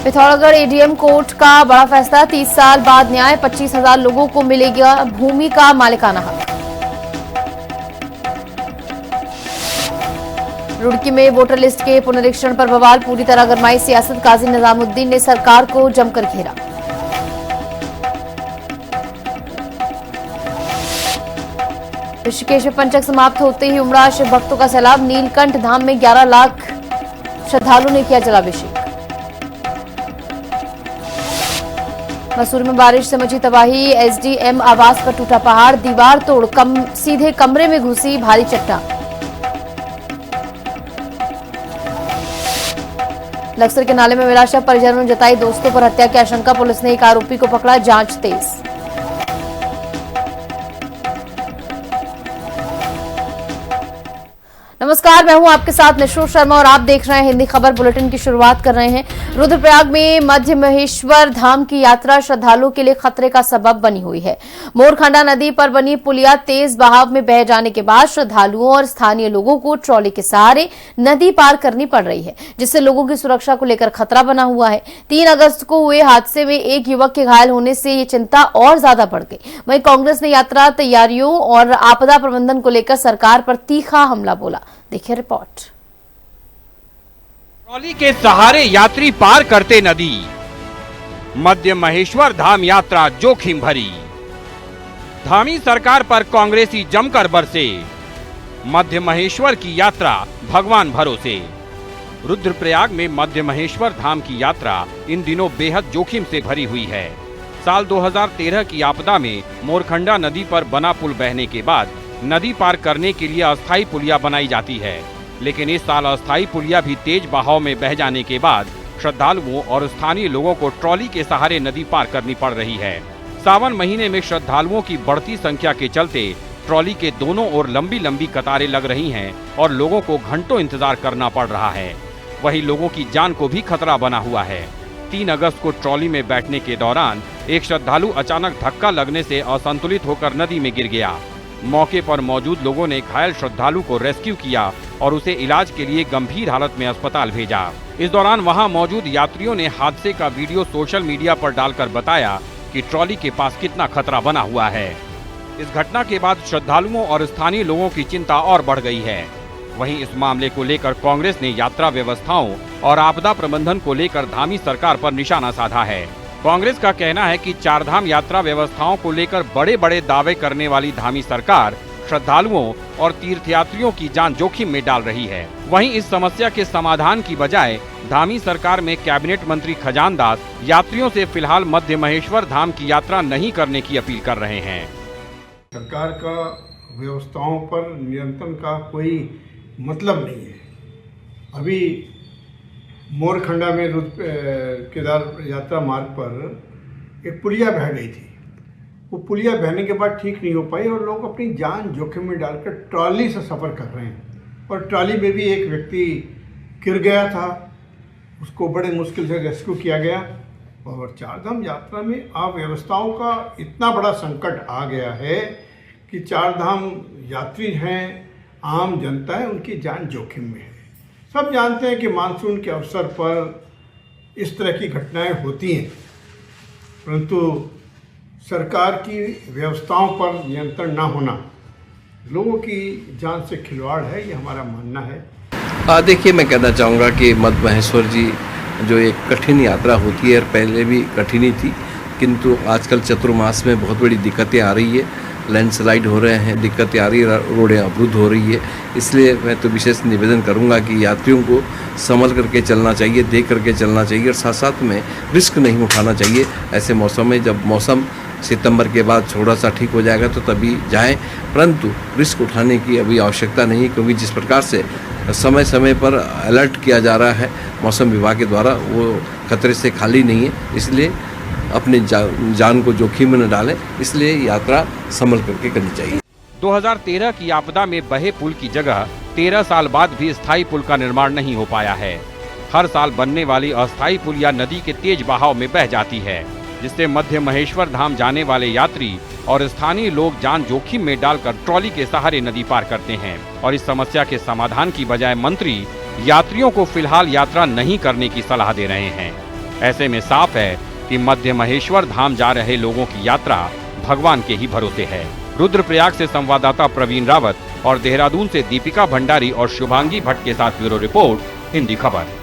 Pithoragarh ADM court का बड़ा फैसला, 30 साल बाद न्याय, 25,000 लोगों को मिलेगा भूमि का मालिकाना हक। रुड़की में वोटर लिस्ट के पुनरीक्षण पर बवाल, पूरी तरह गरमाई सियासत, काजी निजामुद्दीन ने सरकार को जमकर घेरा। ऋषिकेश में पंचक समाप्त होते ही उमड़ा शिव भक्तों का सैलाब, नीलकंठ धाम में 11 लाख श्रद्धालुओं ने किया जलाभिषेक। मसूरी में बारिश से मची तबाही, एसडीएम आवास पर टूटा पहाड़, दीवार तोड़ सीधे कमरे में घुसी भारी चट्टान। लक्सर के नाले में मिला शव, परिजनों ने जताई दोस्तों पर हत्या की आशंका, पुलिस ने एक आरोपी को पकड़ा, जांच तेज। नमस्कार, मैं हूं आपके साथ निशो शर्मा और आप देख रहे हैं हिंदी खबर बुलेटिन की शुरुआत कर रहे हैं। रुद्रप्रयाग में मध्य महेश्वर धाम की यात्रा श्रद्धालुओं के लिए खतरे का सबब बनी हुई है। मोरखंडा नदी पर बनी पुलिया तेज बहाव में बह जाने के बाद श्रद्धालुओं और स्थानीय लोगों को ट्रॉली के सहारे नदी पार करनी पड़ रही है, जिससे लोगों की सुरक्षा को लेकर खतरा बना हुआ है। 3 अगस्त को हुए हादसे में एक युवक के घायल होने से ये चिंता और ज्यादा बढ़ गई। वहीं कांग्रेस ने यात्रा तैयारियों और आपदा प्रबंधन को लेकर सरकार पर तीखा हमला बोला। देखिए रिपोर्ट। ट्रॉली के सहारे यात्री पार करते नदी, मध्य महेश्वर धाम यात्रा जोखिम भरी, धामी सरकार पर कांग्रेसी जमकर बरसे, मध्य महेश्वर की यात्रा भगवान भरोसे। रुद्रप्रयाग में मध्य महेश्वर धाम की यात्रा इन दिनों बेहद जोखिम से भरी हुई है। साल 2013 की आपदा में मोरखंडा नदी पर बना पुल बहने के बाद नदी पार करने के लिए अस्थायी पुलिया बनाई जाती है, लेकिन इस साल अस्थायी पुलिया भी तेज बहाव में बह जाने के बाद श्रद्धालुओं और स्थानीय लोगों को ट्रॉली के सहारे नदी पार करनी पड़ रही है। सावन महीने में श्रद्धालुओं की बढ़ती संख्या के चलते ट्रॉली के दोनों ओर लंबी लंबी कतारें लग रही हैं और लोगों को घंटों इंतजार करना पड़ रहा है। वहीं लोगों की जान को भी खतरा बना हुआ है। 3 अगस्त को ट्रॉली में बैठने के दौरान एक श्रद्धालु अचानक धक्का लगने से असंतुलित होकर नदी में गिर गया। मौके पर मौजूद लोगों ने घायल श्रद्धालु को रेस्क्यू किया और उसे इलाज के लिए गंभीर हालत में अस्पताल भेजा। इस दौरान वहां मौजूद यात्रियों ने हादसे का वीडियो सोशल मीडिया पर डालकर बताया कि ट्रॉली के पास कितना खतरा बना हुआ है। इस घटना के बाद श्रद्धालुओं और स्थानीय लोगों की चिंता और बढ़ गई है। वहीं इस मामले को लेकर कांग्रेस ने यात्रा व्यवस्थाओं और आपदा प्रबंधन को लेकर धामी सरकार पर निशाना साधा है। कांग्रेस का कहना है कि 4 धाम यात्रा व्यवस्थाओं को लेकर बड़े बड़े दावे करने वाली धामी सरकार श्रद्धालुओं और तीर्थयात्रियों की जान जोखिम में डाल रही है। वहीं इस समस्या के समाधान की बजाय धामी सरकार में कैबिनेट मंत्री खजान दास यात्रियों से फिलहाल मध्य महेश्वर धाम की यात्रा नहीं करने की अपील कर रहे हैं। सरकार का व्यवस्थाओं पर नियंत्रण का कोई मतलब नहीं है। अभी मोरखंडा में केदार यात्रा मार्ग पर एक पुलिया बह गई थी। वो पुलिया बहने के बाद ठीक नहीं हो पाई और लोग अपनी जान जोखिम में डालकर ट्रॉली से सफ़र कर रहे हैं और ट्रॉली में भी एक व्यक्ति गिर गया था, उसको बड़े मुश्किल से रेस्क्यू किया गया। और 4 धाम यात्रा में अव्यवस्थाओं का इतना बड़ा संकट आ गया है कि 4 धाम यात्री हैं, आम जनता है, उनकी जान जोखिम में है। सब जानते हैं कि मानसून के अवसर पर इस तरह की घटनाएं होती हैं, परंतु सरकार की व्यवस्थाओं पर नियंत्रण ना होना लोगों की जान से खिलवाड़ है, ये हमारा मानना है। देखिए, मैं कहना चाहूँगा कि मध्य महेश्वर जी जो एक कठिन यात्रा होती है, पहले भी कठिन ही थी, किंतु आजकल चतुर्मास में बहुत बड़ी दिक्कतें आ रही है, लैंडस्लाइड हो रहे हैं, दिक्कतें आ रही है, रोडें अवरुद्ध हो रही है। इसलिए मैं तो विशेष निवेदन करूंगा कि यात्रियों को संभल करके चलना चाहिए, देख करके चलना चाहिए और साथ साथ में रिस्क नहीं उठाना चाहिए। ऐसे मौसम में जब मौसम सितंबर के बाद थोड़ा सा ठीक हो जाएगा तो तभी जाएं, परंतु रिस्क उठाने की अभी आवश्यकता नहीं, क्योंकि जिस प्रकार से समय समय पर अलर्ट किया जा रहा है मौसम विभाग के द्वारा, वो खतरे से खाली नहीं है। इसलिए अपने जान को जोखिम में न डालें, इसलिए यात्रा संभल करके करनी चाहिए। 2013 की आपदा में बहे पुल की जगह 13 साल बाद भी स्थायी पुल का निर्माण नहीं हो पाया है। हर साल बनने वाली अस्थायी पुलिया नदी के तेज बहाव में बह जाती है, जिससे मध्य महेश्वर धाम जाने वाले यात्री और स्थानीय लोग जान जोखिम में डालकर ट्रॉली के सहारे नदी पार करते हैं। और इस समस्या के समाधान की बजाय मंत्री यात्रियों को फिलहाल यात्रा नहीं करने की सलाह दे रहे हैं। ऐसे में साफ है कि मध्य महेश्वर धाम जा रहे लोगों की यात्रा भगवान के ही भरोसे है। रुद्रप्रयाग से संवाददाता प्रवीण रावत और देहरादून से दीपिका भंडारी और शुभांगी भट्ट के साथ ब्यूरो रिपोर्ट, हिंदी खबर।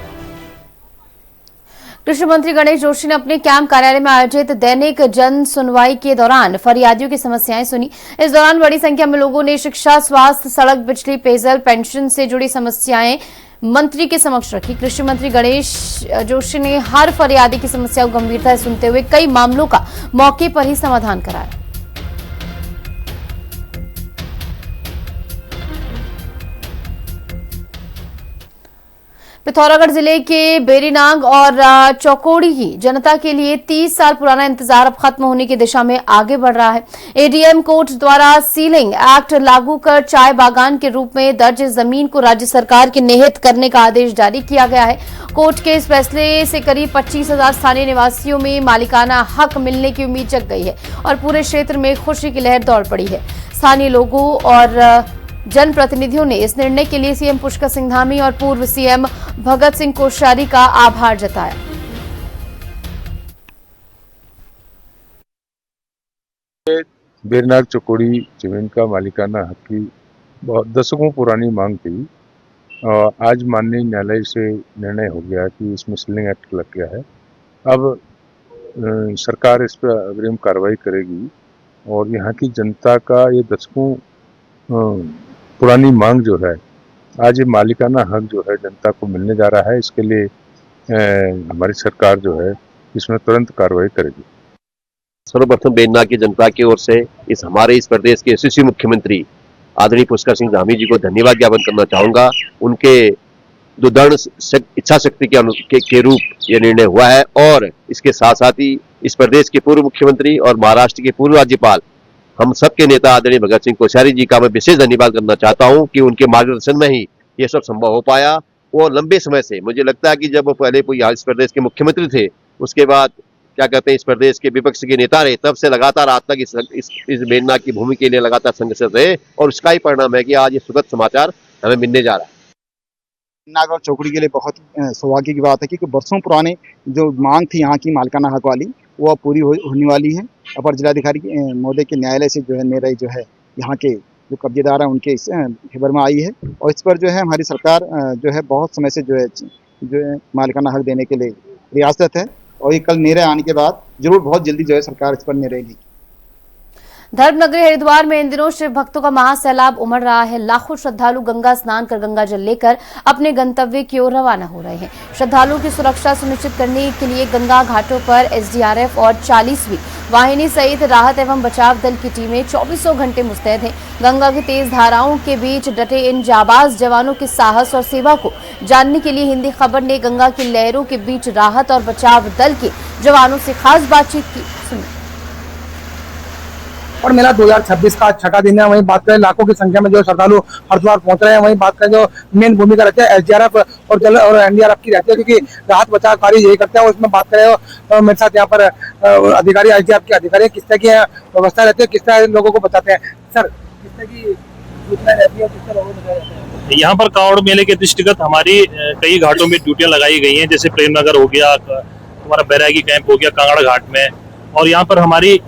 कृषि मंत्री गणेश जोशी ने अपने कैंप कार्यालय में आयोजित दैनिक जन सुनवाई के दौरान फरियादियों की समस्याएं सुनी। इस दौरान बड़ी संख्या में लोगों ने शिक्षा, स्वास्थ्य, सड़क, बिजली, पेयजल, पेंशन से जुड़ी समस्याएं मंत्री के समक्ष रखी। कृषि मंत्री गणेश जोशी ने हर फरियादी की समस्या को गंभीरता से सुनते हुए कई मामलों का मौके पर ही समाधान कराया। पिथौरागढ़ जिले के बेरीनाग और चौकोड़ी की जनता के लिए 30 साल पुराना इंतजार अब खत्म होने की दिशा में आगे बढ़ रहा है। एडीएम कोर्ट द्वारा सीलिंग एक्ट लागू कर चाय बागान के रूप में दर्ज जमीन को राज्य सरकार के निहित करने का आदेश जारी किया गया है। कोर्ट के इस फैसले से करीब 25,000 स्थानीय निवासियों में मालिकाना हक मिलने की उम्मीद जग गई है और पूरे क्षेत्र में खुशी की लहर दौड़ पड़ी है। स्थानीय लोगों और जनप्रतिनिधियों ने इस निर्णय के लिए सीएम पुष्कर सिंह धामी और पूर्व सीएम भगत सिंह कोश्यारी का आभार जताया। बेरनाग चौकोड़ी जमीन का मालिकाना हक की बहुत दशकों पुरानी मांग थी। आज माननीय न्यायालय से निर्णय हो गया कि इसमें सीलिंग एक्ट लग गया है। अब सरकार इस पर अग्रिम कार्रवाई करेगी और यहाँ की जनता का ये दशकों पुरानी मांग जो है, आज ये मालिकाना हक जो है जनता को मिलने जा रहा है। इसके लिए हमारी सरकार जो है इसमें तुरंत कार्रवाई करेगी। सर्वप्रथम बेरनाग की जनता की ओर से हमारे इस प्रदेश के यशस्वी मुख्यमंत्री आदरणीय पुष्कर सिंह धामी जी को धन्यवाद ज्ञापन करना चाहूंगा। उनके जो दृढ़ इच्छा शक्ति के रूप ये निर्णय हुआ है और इसके साथ साथ ही इस प्रदेश के पूर्व मुख्यमंत्री और महाराष्ट्र के पूर्व राज्यपाल हम सबके नेता आदरणीय भगत सिंह कोश्यारी जी का मैं विशेष धन्यवाद करना चाहता हूं कि उनके मार्गदर्शन में ही ये सब संभव हो पाया। वो लंबे समय से, मुझे लगता है कि जब वो पहले कोई इस प्रदेश के मुख्यमंत्री थे, उसके बाद क्या कहते हैं इस प्रदेश के विपक्ष के नेता रहे, तब से लगातार आज तक इस बेरनाग की भूमि के लिए लगातार संघर्ष रहे और उसका ही परिणाम है कि आज ये सुखद समाचार हमें मिलने जा रहा है। बेरनाग और चौकोड़ी के लिए बहुत सौभाग्य की बात है क्योंकि बरसों पुराने जो मांग थी यहाँ की मालिकाना हक वाली, वो पूरी होने वाली है। अपर जिलाधिकारी महोदय के न्यायालय से जो है निर्णय जो है यहाँ के जो कब्जेदार हैं उनके इस फेवर में आई है और इस पर जो है हमारी सरकार जो है बहुत समय से जो है मालिकाना हक देने के लिए प्रयासरत है और ये कल निर्णय आने के बाद जरूर बहुत जल्दी जो है सरकार इस पर निर्णय लेगी। धर्मनगरी हरिद्वार में इन दिनों शिव भक्तों का महासैलाब उमड़ रहा है। लाखों श्रद्धालु गंगा स्नान कर गंगा जल लेकर अपने गंतव्य की ओर रवाना हो रहे हैं। श्रद्धालुओं की सुरक्षा सुनिश्चित करने के लिए गंगा घाटों पर एसडीआरएफ और 40वीं वाहिनी सहित राहत एवं बचाव दल की टीमें 24 घंटे मुस्तैद हैं। गंगा की तेज धाराओं के बीच डटे इन जाबाज जवानों के साहस और सेवा को जानने के लिए हिंदी खबर ने गंगा की लहरों के बीच राहत और बचाव दल के जवानों से खास बातचीत की। सुनिए। और मेला 2026 का छठा दिन है। वहीं बात करें लाखों की संख्या में जो श्रद्धालु हरिद्वार पहुंच रहे हैं, वहीं बात करें जो मेन भूमिका रहती है एसडीआरएफ और जल और एनडीआरएफ की रहती है क्योंकि राहत बचाव कार्य यही करते हैं। और उसमें बात करें मेरे साथ यहाँ पर अधिकारी एसडीआरएफ के अधिकारी किस तरह की व्यवस्था रहती है, किस तरह लोगों को बचाते हैं सर, किस तरह की सूचना रहती है, किस तरह लोगों को बचाया जाता है? यहाँ पर कांवड़ मेले के दृष्टिगत हमारी कई घाटों में ड्यूटियां लगाई गई हैं, जैसे प्रेमनगर हो गया, हमारा बैरागी कैंप हो गया कांगड़ा घाट में। और यहाँ पर हमारी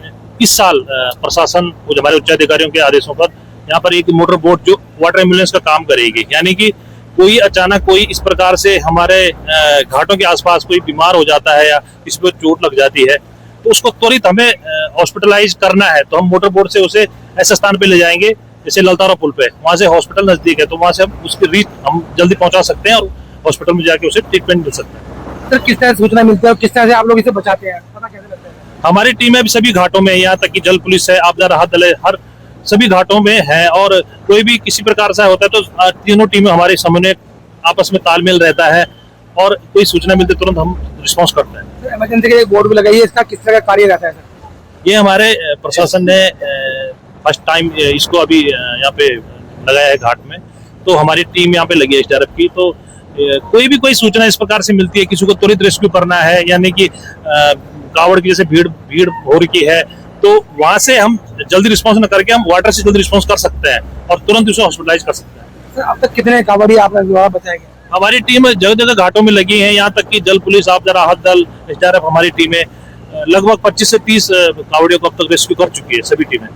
इस साल प्रशासन हमारे उच्चाधिकारियों के आदेशों पर यहाँ पर एक मोटर बोट जो वाटर एम्बुलेंस का काम करेगी, यानी कि कोई अचानक कोई इस प्रकार से हमारे घाटों के आसपास कोई बीमार हो जाता है या किसी पर चोट लग जाती है तो उसको त्वरित हमें हॉस्पिटलाइज करना है तो हम मोटर बोट से उसे ऐसे स्थान पे ले जाएंगे जैसे ललतारा पुल पे, वहां से हॉस्पिटल नजदीक है तो वहां से हम उसकी रीच हम जल्दी पहुंचा सकते हैं और हॉस्पिटल में जाके उसे ट्रीटमेंट मिल सकता है। सर किस तरह सूचना मिलती है और किस तरह से आप लोग इसे बचाते हैं, पता कैसे लगता है? हमारी टीमें भी सभी घाटों में, यहाँ तक कि जल पुलिस है, आपदा राहत दल है, हर सभी घाटों में है और कोई भी किसी प्रकार से होता है तो तीनों टीमें हमारे समन्वय आपस में तालमेल रहता है और कोई सूचना मिलती तुरंत हम रिस्पॉन्स करते हैं। इमरजेंसी के लिए बोर्ड भी लगाई है, इसका किस तरह का कार्य रहता है सर? ये हमारे प्रशासन ने फर्स्ट टाइम इसको अभी यहाँ पे लगाया है घाट में, तो हमारी टीम यहाँ पे लगी है एसडीआरएफ की। तो कोई भी कोई सूचना इस प्रकार से मिलती है, किसी को त्वरित रेस्क्यू करना है, यानी कि कावड़ की जैसे भीड़ हो रही है तो वहां से हम जल्दी रिस्पॉन्स न करके हम वाटर से जल्दी रिस्पॉन्स कर सकते हैं और तुरंत उसे हॉस्पिटलाइज कर सकते हैं। सर अब तक कितने कावड़ी आपने द्वारा बचाए गए? हमारी टीम जगह जगह घाटों में लगी है, यहाँ तक कि जल पुलिस, आपदा राहत दल, एसडीआरएफ, हमारी टीमें लगभग 25 से 30 कावड़ियों को अब तक रेस्क्यू कर चुकी है सभी टीमें।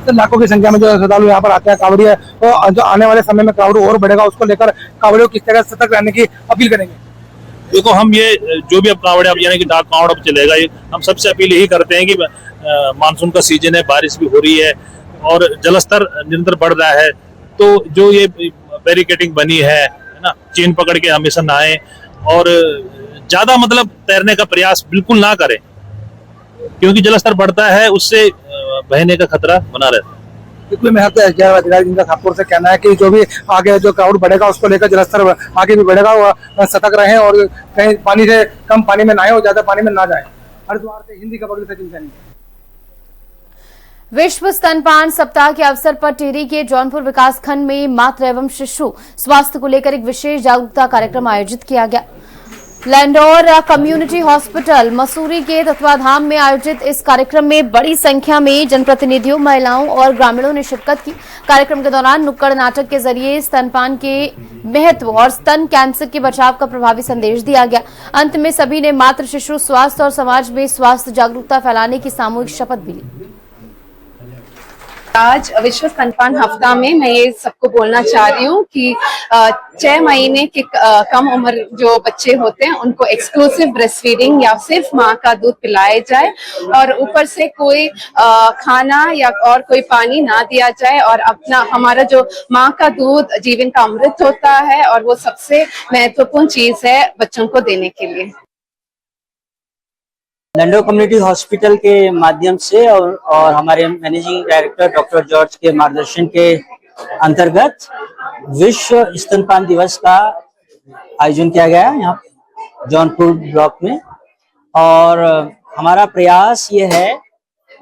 तो लाखों की संख्या में जो श्रद्धालु यहाँ पर आते हैं कावड़िया, तो जो आने वाले समय में क्राउड और बढ़ेगा, उसको लेकर कावड़ियों किस तरह सतर्क रहने की अपील करेंगे? देखो, हम ये जो भी अब कावड़ अब यानी कि डाक कावड़ अब चलेगा, ये हम सबसे अपील यही करते हैं कि मानसून का सीजन है, बारिश भी हो रही है और जलस्तर निरंतर बढ़ रहा है, तो जो ये बैरिकेडिंग बनी है ना, चेन पकड़ के हमेशा नहाएं और ज्यादा मतलब तैरने का प्रयास बिल्कुल ना करें, क्योंकि जलस्तर बढ़ता है, उससे बहने का खतरा बना रहता है। बिल्कुल, मैं तो एसडीआरएफ अधिकारी जिनका खापुर से कहना है कि जो भी आगे जो क्राउड बढ़ेगा उसको लेकर जलस्तर आगे भी बढ़ेगा, वो सतर्क रहें और कहीं पानी से कम पानी में नहाएं और ज्यादा पानी में ना जाए। हरिद्वार से हिंदी खबर के सचिन सैनी। विश्व स्तनपान सप्ताह के अवसर पर टिहरी के जौनपुर विकासखंड में मातृ एवं शिशु स्वास्थ्य को लेकर एक विशेष जागरूकता कार्यक्रम आयोजित किया गया। लैंडोर कम्युनिटी हॉस्पिटल मसूरी के तत्वाधान में आयोजित इस कार्यक्रम में बड़ी संख्या में जनप्रतिनिधियों, महिलाओं और ग्रामीणों ने शिरकत की। कार्यक्रम के दौरान नुक्कड़ नाटक के जरिए स्तनपान के महत्व और स्तन कैंसर के बचाव का प्रभावी संदेश दिया गया। अंत में सभी ने मातृ शिशु स्वास्थ्य और समाज में स्वास्थ्य जागरूकता फैलाने की सामूहिक शपथ भी ली। आज विश्व स्तनपान हफ्ता में मैं ये सबको बोलना चाह रही हूँ कि 6 महीने के कम उम्र जो बच्चे होते हैं उनको एक्सक्लूसिव ब्रेस्ट फीडिंग या सिर्फ माँ का दूध पिलाया जाए और ऊपर से कोई खाना या और कोई पानी ना दिया जाए और अपना हमारा जो माँ का दूध जीवन का अमृत होता है और वो सबसे महत्वपूर्ण चीज है बच्चों को देने के लिए। लैंडोर कम्युनिटी हॉस्पिटल के माध्यम से और हमारे मैनेजिंग डायरेक्टर डॉक्टर जॉर्ज के मार्गदर्शन के अंतर्गत विश्व स्तनपान दिवस का आयोजन किया गया है यहाँ जौनपुर ब्लॉक में। और हमारा प्रयास ये है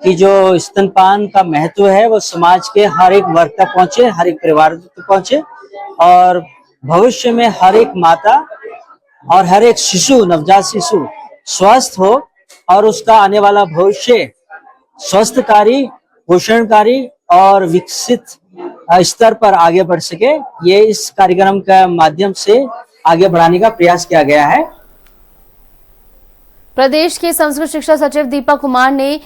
कि जो स्तनपान का महत्व है वो समाज के हर एक वर्ग तक पहुंचे, हर एक परिवार तक पहुंचे और भविष्य में हर एक माता और हर एक शिशु, नवजात शिशु स्वस्थ हो और उसका आने वाला भविष्य स्वस्थकारी, पोषणकारी और विकसित स्तर पर आगे बढ़ सके। ये इस कार्यक्रम के माध्यम से आगे बढ़ाने का प्रयास किया गया है। प्रदेश के संस्कृत शिक्षा सचिव दीपक कुमार ने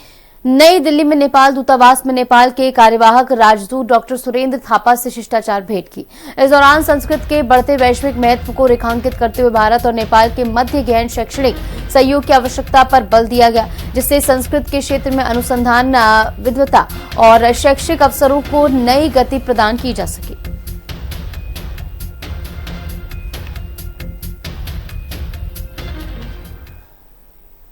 नई दिल्ली में नेपाल दूतावास में नेपाल के कार्यवाहक राजदूत डॉक्टर सुरेंद्र थापा से शिष्टाचार भेंट की। इस दौरान संस्कृत के बढ़ते वैश्विक महत्व को रेखांकित करते हुए भारत और नेपाल के मध्य गहन शैक्षणिक सहयोग की आवश्यकता पर बल दिया गया, जिससे संस्कृत के क्षेत्र में अनुसंधान, विद्वता और शैक्षिक अवसरों को नई गति प्रदान की जा सके।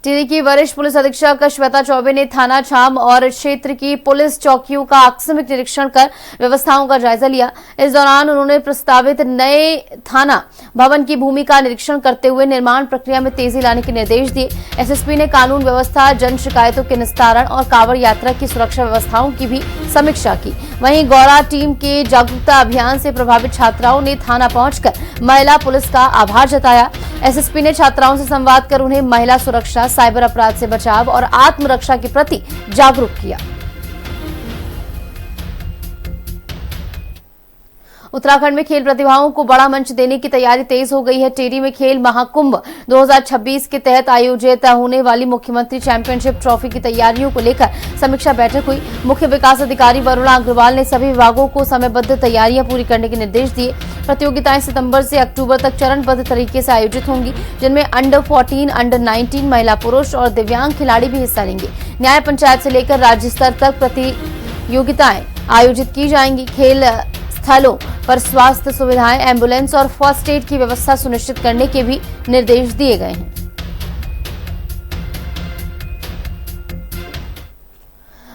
टिहरी की वरिष्ठ पुलिस अधीक्षक श्वेता चौबे ने थाना छाम और क्षेत्र की पुलिस चौकियों का आकस्मिक निरीक्षण कर व्यवस्थाओं का जायजा लिया। इस दौरान उन्होंने प्रस्तावित नए थाना भवन की भूमि का निरीक्षण करते हुए निर्माण प्रक्रिया में तेजी लाने के निर्देश दिए। एसएसपी ने कानून व्यवस्था, जन शिकायतों के निस्तारण और कांवड़ यात्रा की सुरक्षा व्यवस्थाओं की भी समीक्षा की। वहीं गौरा टीम के जागरूकता अभियान से प्रभावित छात्राओं ने थाना पहुंचकर महिला पुलिस का आभार जताया। एसएसपी ने छात्राओं से संवाद कर उन्हें महिला सुरक्षा, साइबर अपराध से बचाव और आत्मरक्षा के प्रति जागरूक किया। उत्तराखंड में खेल प्रतिभाओं को बड़ा मंच देने की तैयारी तेज हो गई है। टिहरी में खेल महाकुंभ 2026 के तहत आयोजित होने वाली मुख्यमंत्री चैंपियनशिप ट्रॉफी की तैयारियों को लेकर समीक्षा बैठक हुई। मुख्य विकास अधिकारी वरुणा अग्रवाल ने सभी विभागों को समयबद्ध तैयारियां पूरी करने के निर्देश दिए। प्रतियोगिताएं सितंबर से अक्टूबर तक चरणबद्ध तरीके से आयोजित होंगी, जिनमें अंडर 14, अंडर 19 महिला, पुरुष और दिव्यांग खिलाड़ी भी हिस्सा लेंगे। न्याय पंचायत से लेकर राज्य स्तर तक प्रतियोगिताएं आयोजित की जाएंगी। खेल स्थलों पर स्वास्थ्य सुविधाएं, एम्बुलेंस और फर्स्ट एड की व्यवस्था सुनिश्चित करने के भी निर्देश दिए गए हैं।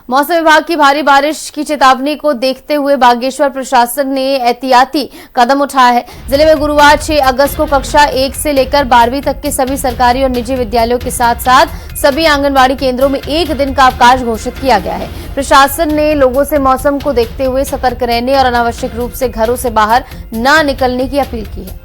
मौसम विभाग की भारी बारिश की चेतावनी को देखते हुए बागेश्वर प्रशासन ने एहतियाती कदम उठाया है। जिले में गुरुवार 6 अगस्त को कक्षा 1 से लेकर 12वीं तक के सभी सरकारी और निजी विद्यालयों के साथ साथ सभी आंगनबाड़ी केंद्रों में 1 दिन का अवकाश घोषित किया गया है। प्रशासन ने लोगों से मौसम को देखते हुए सतर्क रहने और अनावश्यक रूप से घरों से बाहर न निकलने की अपील की है।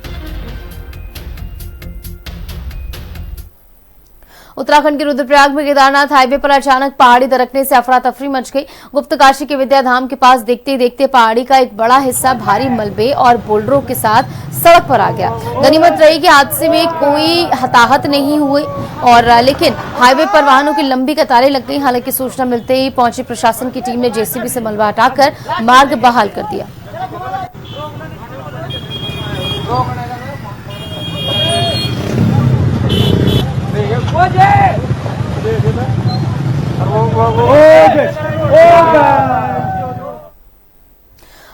उत्तराखंड के रुद्रप्रयाग में केदारनाथ हाईवे पर अचानक पहाड़ी दरकने से अफरा तफरी मच गई। गुप्तकाशी के विद्याधाम के पास देखते ही देखते पहाड़ी का एक बड़ा हिस्सा भारी मलबे और बोल्डरों के साथ सड़क पर आ गया। गनीमत रही कि हादसे में कोई हताहत नहीं हुए और लेकिन हाईवे पर वाहनों की लंबी कतारें लग गई। हालांकि सूचना मिलते ही पहुंची प्रशासन की टीम ने जेसीबी से मलबा हटाकर मार्ग बहाल कर दिया।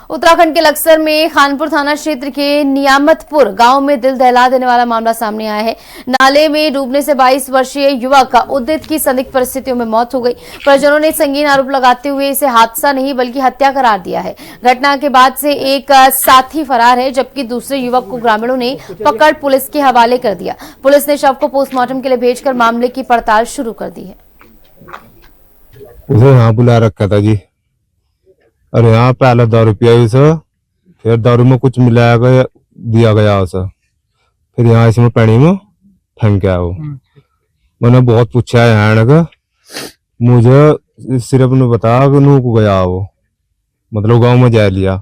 उत्तराखंड के लक्सर में खानपुर थाना क्षेत्र के नियामतपुर गांव में दिल दहला देने वाला मामला सामने आया है। नाले में डूबने से 22 वर्षीय युवक उदित की संदिग्ध परिस्थितियों में मौत हो गई। परिजनों ने संगीन आरोप लगाते हुए इसे हादसा नहीं बल्कि हत्या करार दिया है। घटना के बाद से एक साथी फरार है, जबकि दूसरे युवक को ग्रामीणों ने पकड़ पुलिस के हवाले कर दिया। पुलिस ने शव को पोस्टमार्टम के लिए भेजकर मामले की पड़ताल शुरू कर दी है। उसे यहाँ बुला रखा था जी, और यहाँ पहले दारू पिया उसे, फिर दारू में कुछ मिलाया गया दिया गया उसे, फिर यहाँ इसमें पानी में फेंक गया वो। मैंने बहुत पूछा है यहाँ का, मुझे सिर्फ ने बताया कि नू को गया वो, मतलब गांव में जा लिया।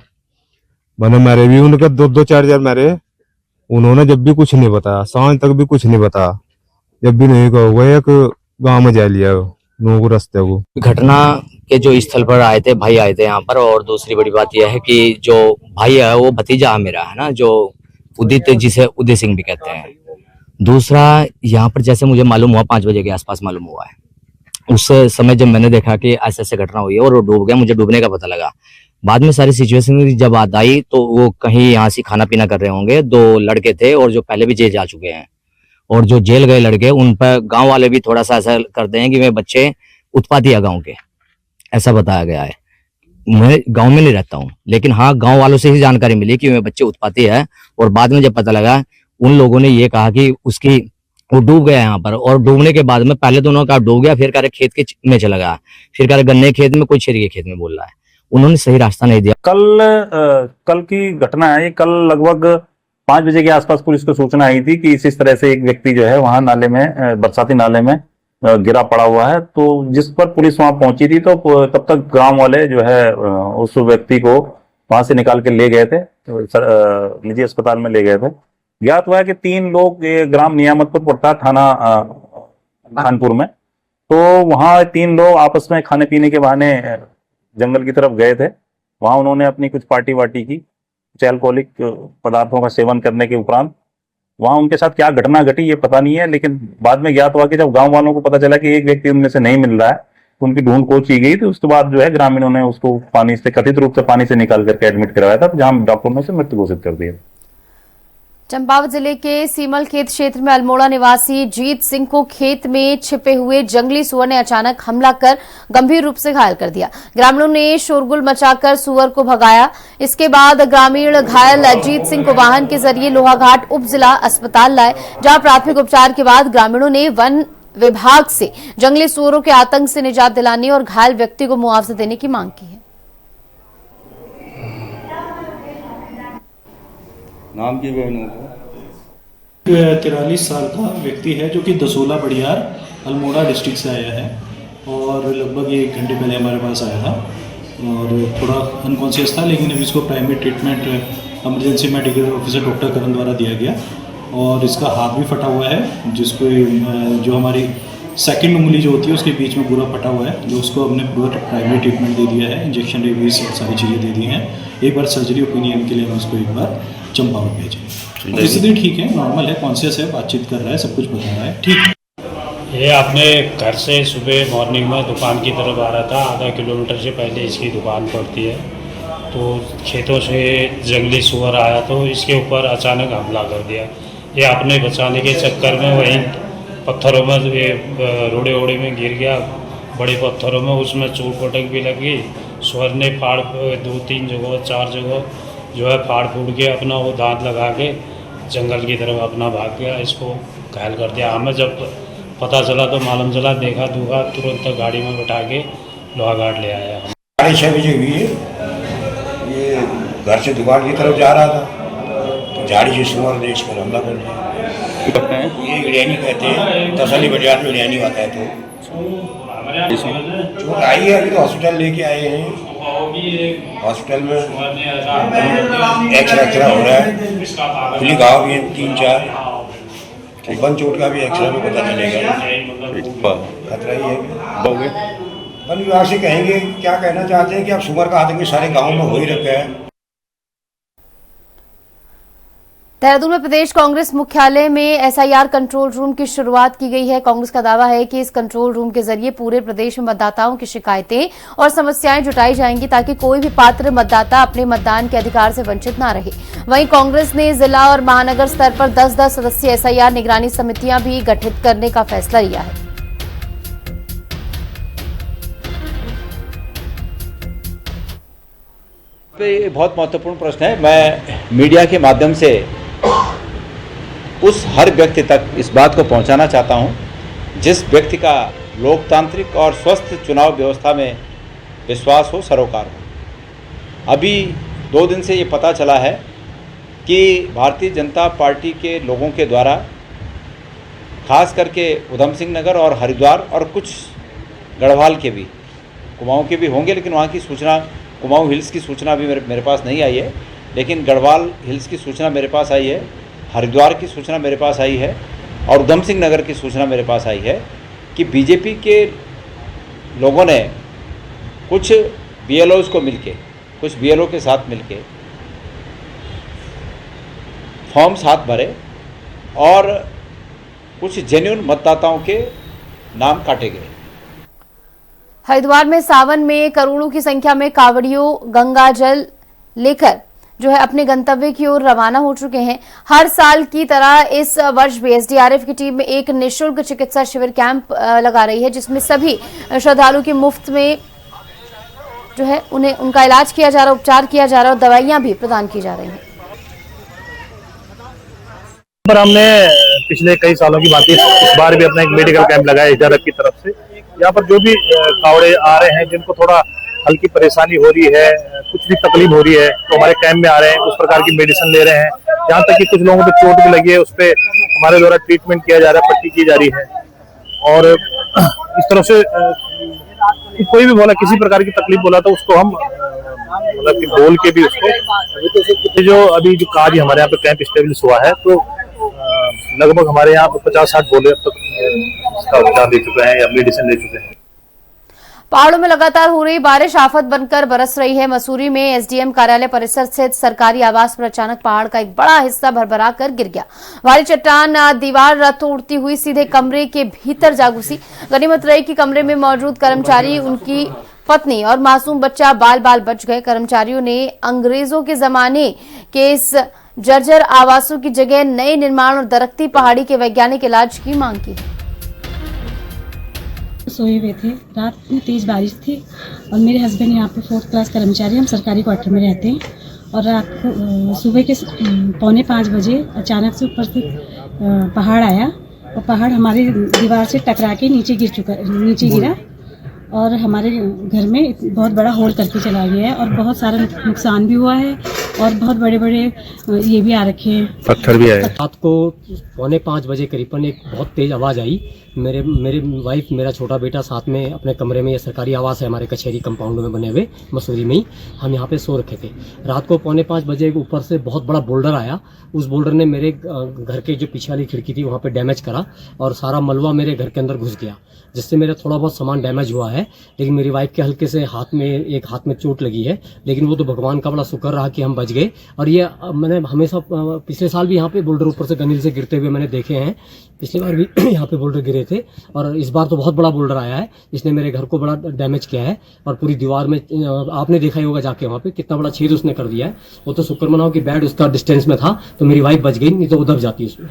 मैंने मेरे भी उनके दो चार मेरे, उन्होंने जब भी कुछ नहीं बताया, सांझ तक भी कुछ नहीं बताया, जब भी नहीं कहोगे एक गाँव में जा लिया नू को रास्ते को। घटना के जो स्थल पर आए थे, भाई आए थे यहाँ पर, और दूसरी बड़ी बात यह है कि जो भाई है वो भतीजा मेरा है ना, जो उदित, जिसे उदित सिंह भी कहते हैं। दूसरा यहाँ पर जैसे मुझे मालूम हुआ 5 बजे के आसपास मालूम हुआ है। उस समय जब मैंने देखा कि ऐसे ऐसे घटना हुई है और वो डूब गया, मुझे डूबने का पता लगा। बाद में सारी सिचुएशन जब बात आई तो वो कहीं यहाँ से खाना पीना कर रहे होंगे। 2 लड़के थे और जो पहले भी जेल जा चुके हैं, और जो जेल गए लड़के, उन पर गाँव वाले भी थोड़ा सा ऐसा करते हैं कि वे बच्चे उत्पाती है गाँव के, ऐसा बताया गया है। मैं गांव में नहीं रहता हूं, लेकिन हाँ गांव वालों से ही जानकारी मिली कि वे बच्चे उत्पाती है। और बाद में जब पता लगा, उन लोगों ने ये कहा कि उसकी वो डूब गया यहाँ पर, और डूबने के बाद में पहले तो उन्होंने कहा डूब गया, फिर कह रहे खेत के में चला गया, फिर कह रहे गन्ने खेत में, कोई छेरी के खेत में बोल रहा है। उन्होंने सही रास्ता नहीं दिया। कल की घटना है। कल लगभग 5 बजे के आसपास पुलिस को सूचना आई थी कि इस तरह से एक व्यक्ति जो है वहां नाले में, बरसाती नाले में गिरा पड़ा हुआ है। तो जिस पर पुलिस वहां पहुंची थी, तो तब तक गांव वाले जो है उस व्यक्ति को वहां से निकाल के ले गए थे, निजी अस्पताल में ले गए थे। ज्ञात हुआ है कि 3 लोग, ग्राम नियामतपुर पड़ता थाना खानपुर में, तो वहां 3 लोग आपस में खाने पीने के बहाने जंगल की तरफ गए थे। वहां उन्होंने अपनी कुछ पार्टी वार्टी की, कुछ अल्कोहलिक पदार्थों का सेवन करने के उपरांत वहां उनके साथ क्या घटना घटी ये पता नहीं है। लेकिन बाद में ज्ञात हुआ कि जब गांव वालों को पता चला कि एक व्यक्ति उनमें से नहीं मिल रहा है, तो उनकी ढूंढ खोज की गई। तो उसके बाद जो है ग्रामीणों ने उसको पानी से, कथित रूप से पानी से निकाल करके एडमिट करवाया था, जहां डॉक्टरों ने उसे मृत घोषित कर दिया। चंपावत जिले के सीमल खेत क्षेत्र में अल्मोड़ा निवासी जीत सिंह को खेत में छिपे हुए जंगली सुअर ने अचानक हमला कर गंभीर रूप से घायल कर दिया। ग्रामीणों ने शोरगुल मचाकर सुअर को भगाया। इसके बाद ग्रामीण घायल जीत सिंह को वाहन के जरिए लोहाघाट उप जिला अस्पताल लाए, जहां प्राथमिक उपचार के बाद ग्रामीणों ने वन विभाग से जंगली सुअरों के आतंक से निजात दिलाने और घायल व्यक्ति को मुआवजा देने की मांग की है। नाम की 43 साल का व्यक्ति है, जो कि दसोला बड़ियार अल्मोड़ा डिस्ट्रिक्ट से आया है, और लगभग 1 घंटे पहले हमारे पास आया था और थोड़ा अनकॉन्शियस था। लेकिन अभी इसको primary treatment emergency medical officer doctor Karan द्वारा दिया गया, और इसका हाथ भी फटा हुआ है, जिसको जो हमारी सेकंड उंगली जो होती है उसके बीच में पूरा फटा हुआ है, जो उसको हमने पूरा प्राइमरी ट्रीटमेंट दे दिया है, इंजेक्शन रेबीज सारी चीज़ें दे दी हैं। एक बार सर्जरी ओपिनियन के लिए हम उसको एक बार चंपावत भेजें। स्थिति ठीक है, नॉर्मल है, कॉन्शियस है, बातचीत कर रहा है, सब कुछ बता रहा है, ठीक है। ये अपने घर से सुबह मॉर्निंग में दुकान की तरफ आ रहा था। आधा किलोमीटर से पहले इसकी दुकान पड़ती है, तो खेतों से जंगली सुअर आया तो इसके ऊपर अचानक हमला कर दिया। ये अपने बचाने के चक्कर में वहीं पत्थरों में, ये रोड़े ओड़े में गिर गया, बड़े पत्थरों में, उसमें चोट पटक भी लग गई। सुअर ने फाड़ 2-3 जगह 4 जगह जो है फाड़ फूड़ के अपना वो दांत लगा के जंगल की तरफ अपना भाग गया, इसको घायल कर दिया। हमें जब पता चला तो मालूम चला, देखा दूंगा, तुरंत गाड़ी में बैठा के लोहाघाट ले आया। 6:30 बजे हुई है, ये घर से दुकान की तरफ जा रहा था, तो झाड़ी से सुअर ने इस पर हमला कर दिया। करते हैं? ये बिरयानी कहते हैं, तसल्ली बाजार में बिरयानी आता है। तो चोट आई है, अभी तो हॉस्पिटल लेके आए हैं। हॉस्पिटल में एक्सरा हो रहा है, खुली घाव भी है 3-4, बंद चोट का भी एक्सरा में पता चलेगा। खतरा ही है। वन विभाग से कहेंगे, क्या कहना चाहते हैं कि अब सुअर का आतंक सारे गाँव में हो ही रखा है। देहरादून में प्रदेश कांग्रेस मुख्यालय में एसआईआर कंट्रोल रूम की शुरुआत की गई है। कांग्रेस का दावा है कि इस कंट्रोल रूम के जरिए पूरे प्रदेश में मतदाताओं की शिकायतें और समस्याएं जुटाई जाएंगी ताकि कोई भी पात्र मतदाता अपने मतदान के अधिकार से वंचित न रहे। वहीं कांग्रेस ने जिला और महानगर स्तर पर 10-10 सदस्यीय एसआईआर निगरानी समितियां भी गठित करने का फैसला लिया है। ये बहुत महत्वपूर्ण प्रश्न है। मैं मीडिया के माध्यम से उस हर व्यक्ति तक इस बात को पहुंचाना चाहता हूं जिस व्यक्ति का लोकतांत्रिक और स्वस्थ चुनाव व्यवस्था में विश्वास हो, सरोकार हो। अभी 2 दिन से ये पता चला है कि भारतीय जनता पार्टी के लोगों के द्वारा खास करके उधम सिंह नगर और हरिद्वार और कुछ गढ़वाल के भी, कुमाऊं के भी होंगे, लेकिन वहाँ की सूचना, कुमाऊं हिल्स की सूचना भी मेरे पास नहीं आई है, लेकिन गढ़वाल हिल्स की सूचना मेरे पास आई है, हरिद्वार की सूचना मेरे पास आई है और उधम सिंह नगर की सूचना मेरे पास आई है कि बीजेपी के लोगों ने कुछ बीएलओज को मिलके, कुछ बीएलओ के साथ मिलके फॉर्म्स हाथ भरे और कुछ जेन्युइन मतदाताओं के नाम काटे गए। हरिद्वार में सावन में करोड़ों की संख्या में कांवड़ियों गंगा जल लेकर जो है अपने गंतव्य की ओर रवाना हो चुके हैं। हर साल की तरह इस वर्ष भी एसडीआरएफ की टीम में एक निःशुल्क चिकित्सा शिविर कैंप लगा रही है, जिसमें सभी श्रद्धालु की मुफ्त में जो है उन्हें उनका इलाज किया जा रहा है, उपचार किया जा रहा है और दवाइयां भी प्रदान की जा रही हैं। पर हमने पिछले कई सालों की बात इस बार भी अपना एक मेडिकल कैंप लगाया एसडीआरएफ की तरफ से। यहाँ पर जो भी कावड़े आ रहे हैं जिनको थोड़ा हल्की परेशानी हो रही है, कुछ भी तकलीफ हो रही है, तो हमारे कैंप में आ रहे हैं, उस प्रकार की मेडिसिन ले रहे हैं। यहाँ तक कि कुछ लोगों को चोट भी लगी है, उस पर हमारे द्वारा ट्रीटमेंट किया जा रहा है, पट्टी की जा रही है। और इस तरह से कोई भी बोला, किसी प्रकार की तकलीफ बोला तो उसको हम मतलब कि बोल के भी उसको जो अभी जो कार्य हमारे यहाँ पे कैंप स्टेब्लिश हुआ है, तो लगभग हमारे यहाँ पे 50-60 बोले अब तक इसका उपचार ले चुके हैं या मेडिसिन ले चुके हैं। पहाड़ों में लगातार हो रही बारिश आफत बनकर बरस रही है। मसूरी में एसडीएम कार्यालय परिसर स्थित सरकारी आवास पर अचानक पहाड़ का एक बड़ा हिस्सा भरभरा कर गिर गया। भारी चट्टान दीवार तोड़ती हुई सीधे कमरे के भीतर जा घुसी। गनीमत रही कि कमरे में मौजूद कर्मचारी, उनकी पत्नी और मासूम बच्चा बाल बाल बच गए। कर्मचारियों ने अंग्रेजों के जमाने के इस जर्जर आवासों की जगह नए निर्माण और दरकती पहाड़ी के वैज्ञानिक इलाज की मांग की। सोए हुए थे, रात में तेज बारिश थी और मेरे हस्बैंड यहाँ पे 4th क्लास कर्मचारी, हम सरकारी क्वार्टर में रहते हैं। और रात को सुबह के 4:45 बजे अचानक से ऊपर से पहाड़ आया और पहाड़ हमारी दीवार से टकरा के नीचे गिरा और हमारे घर में बहुत बड़ा होल करके चला गया है और बहुत सारा नुकसान भी हुआ है और बहुत बड़े बड़े ये भी आ रखे हैं, पत्थर भी आए। रात को 4:45 बजे करीबन एक बहुत तेज आवाज़ आई। मेरे वाइफ, मेरा छोटा बेटा साथ में अपने कमरे में, ये सरकारी आवास है हमारे कचहरी कंपाउंड में बने हुए मसूरी में ही, हम यहाँ पे सो रखे थे। रात को 4:45 बजे ऊपर से बहुत बड़ा बोल्डर आया। उस बोल्डर ने मेरे घर के जो पीछे वाली खिड़की थी वहाँ पे डैमेज करा और सारा मलबा मेरे घर के अंदर घुस गया, जिससे मेरा थोड़ा बहुत सामान डैमेज हुआ है। लेकिन मेरी वाइफ के हल्के से एक हाथ में चोट लगी है, लेकिन वो तो भगवान का बड़ा शुक्र रहा कि हम बच गए। और ये मैंने हमेशा पिछले साल भी यहाँ पे बोल्डर ऊपर से गनील से गिरते हुए मैंने देखे हैं। पिछली बार भी यहाँ पे बोल्डर गिरे थे और इस बार तो बहुत बड़ा बोल्डर आया है, इसने मेरे घर को बड़ा डैमेज किया है और पूरी दीवार में आपने देखा ही होगा जाके वहाँ पे कितना बड़ा छेद उसने कर दिया है। वो तो शुक्र मनाओ कि बेड उसका डिस्टेंस में था तो मेरी वाइफ बच गई, नहीं तो वो दब जाती उसमें।